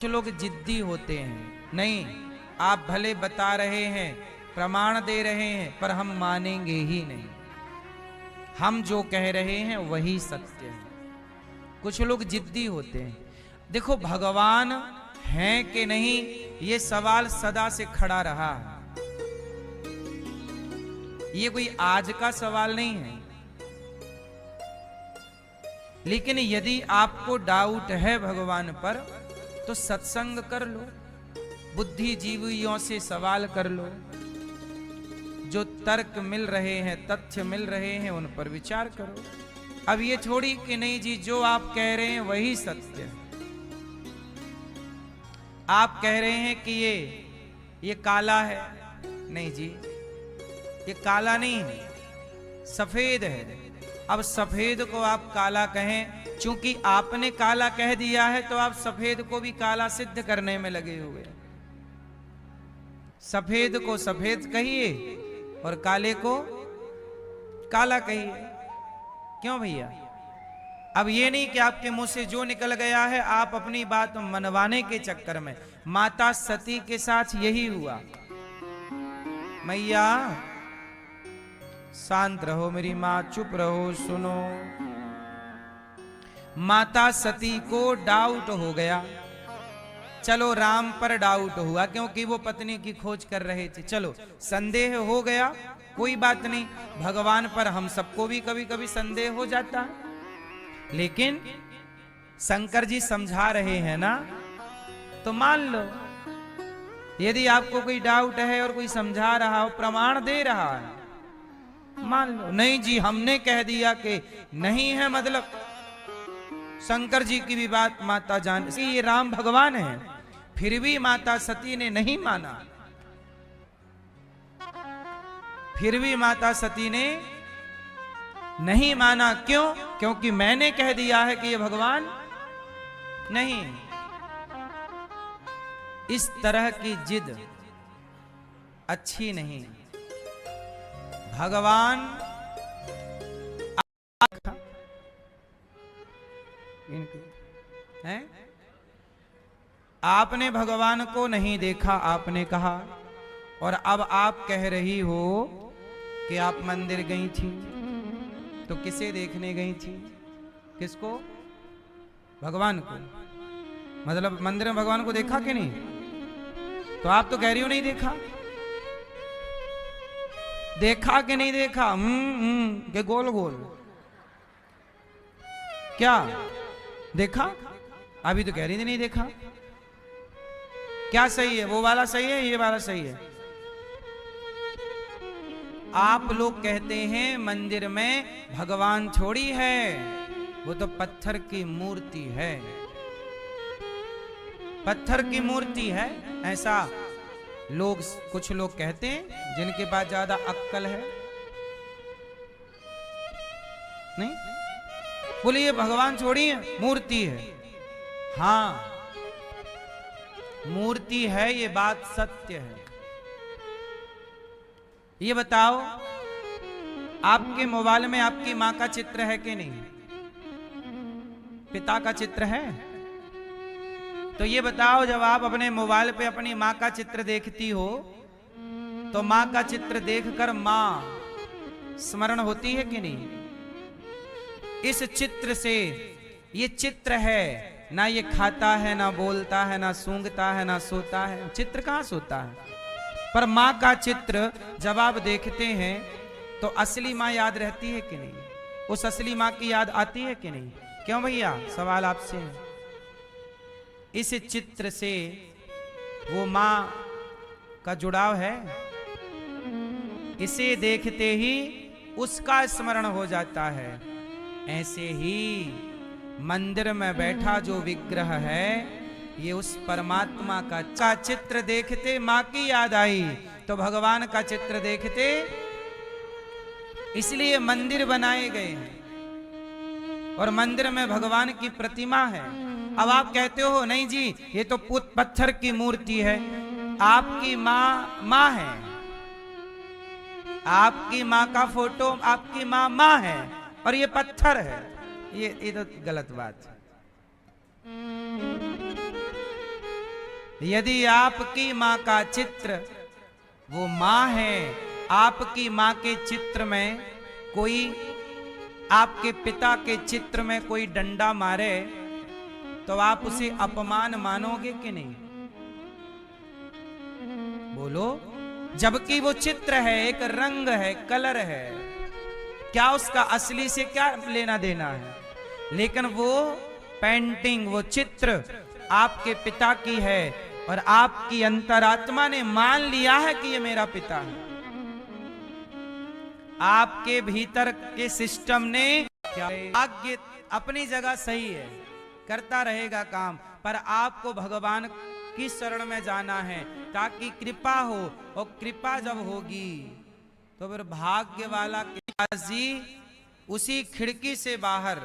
कुछ लोग जिद्दी होते हैं, नहीं आप भले बता रहे हैं, प्रमाण दे रहे हैं, पर हम मानेंगे ही नहीं, हम जो कह रहे हैं वही सत्य है। कुछ लोग जिद्दी होते हैं। देखो भगवान हैं कि नहीं, ये सवाल सदा से खड़ा रहा है। ये कोई आज का सवाल नहीं है। लेकिन यदि आपको डाउट है भगवान पर, तो सत्संग कर लो, बुद्धिजीवियों से सवाल कर लो, जो तर्क मिल रहे हैं, तथ्य मिल रहे हैं, उन पर विचार करो। अब ये थोड़ी कि नहीं जी जो आप कह रहे हैं वही सत्य है। आप कह रहे हैं कि ये काला है, नहीं जी ये काला नहीं है, सफेद है। अब सफेद को आप काला कहें, क्योंकि आपने काला कह दिया है तो आप सफेद को भी काला सिद्ध करने में लगे हुए। सफेद को सफेद कहिए और काले को काला कहिए। क्यों भैया? अब ये नहीं कि आपके मुंह से जो निकल गया है आप अपनी बात मनवाने के चक्कर में। माता सती के साथ यही हुआ। मैया शांत रहो, मेरी मां चुप रहो, सुनो। माता सती को डाउट हो गया। चलो राम पर डाउट हुआ क्योंकि वो पत्नी की खोज कर रहे थे, चलो संदेह हो गया, कोई बात नहीं। भगवान पर हम सबको भी कभी कभी संदेह हो जाता है, लेकिन शंकर जी समझा रहे हैं ना, तो मान लो। यदि आपको कोई डाउट है और कोई समझा रहा हो, प्रमाण दे रहा है, मान लो। नहीं जी हमने कह दिया कि नहीं है, मतलब शंकर जी की भी बात माता जान, ये राम भगवान है, फिर भी माता सती ने नहीं माना। फिर भी माता सती ने नहीं माना। क्यों? क्योंकि मैंने कह दिया है कि ये भगवान नहीं। इस तरह की जिद अच्छी नहीं। भगवान है, आपने भगवान को नहीं देखा, आपने कहा, और अब आप कह रही हो कि आप मंदिर गई थी, तो किसे देखने गई थी? किसको? भगवान को। मतलब मंदिर में भगवान को देखा कि नहीं? तो आप तो कह रही हो नहीं देखा। देखा कि नहीं देखा? के गोल गोल क्या देखा? अभी तो कह रही थी नहीं देखा। क्या सही है? वो वाला सही है, ये वाला सही है? आप लोग कहते हैं मंदिर में भगवान थोड़ी है, वो तो पत्थर की मूर्ति है। पत्थर की मूर्ति है, ऐसा लोग, कुछ लोग कहते हैं जिनके पास ज्यादा अक्ल है। नहीं बोले ये भगवान थोड़ी है, मूर्ति है। हाँ मूर्ति है, ये बात सत्य है। ये बताओ आपके मोबाइल में आपकी मां का चित्र है कि नहीं? पिता का चित्र है? तो ये बताओ जब आप अपने मोबाइल पे अपनी मां का चित्र देखती हो, तो मां का चित्र देखकर मां स्मरण होती है कि नहीं? इस चित्र से, ये चित्र है ना, ये खाता है ना बोलता है ना सूंघता है ना सोता है, चित्र कहां सोता है? पर मां का चित्र जब आप देखते हैं तो असली मां याद रहती है कि नहीं? उस असली मां की याद आती है कि नहीं? क्यों भैया? सवाल आपसे है। इस चित्र से वो मां का जुड़ाव है, इसे देखते ही उसका स्मरण हो जाता है। ऐसे ही मंदिर में बैठा जो विग्रह है, ये उस परमात्मा का चित्र देखते मां की याद आई, तो भगवान का चित्र देखते, इसलिए मंदिर बनाए गए हैं और मंदिर में भगवान की प्रतिमा है। अब आप कहते हो नहीं जी ये तो पत्थर की मूर्ति है। आपकी मां है, आपकी मां का फोटो, आपकी मां है और ये पत्थर है। ये तो गलत बात है। यदि आपकी माँ का चित्र वो माँ है, आपकी माँ के चित्र में कोई, आपके पिता के चित्र में कोई डंडा मारे तो आप उसे अपमान मानोगे कि नहीं? बोलो। जबकि वो चित्र है, एक रंग है, कलर है, क्या उसका असली से क्या लेना देना है? लेकिन वो पेंटिंग, वो चित्र आपके पिता की है और आपकी अंतरात्मा ने मान लिया है कि ये मेरा पिता है। आपके भीतर के सिस्टम ने क्या, आज्ञा अपनी जगह सही है, करता रहेगा काम, पर आपको भगवान की शरण में जाना है ताकि कृपा हो, और कृपा जब होगी तो फिर भाग्य वाला जी उसी खिड़की से बाहर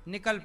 निकल पड़े।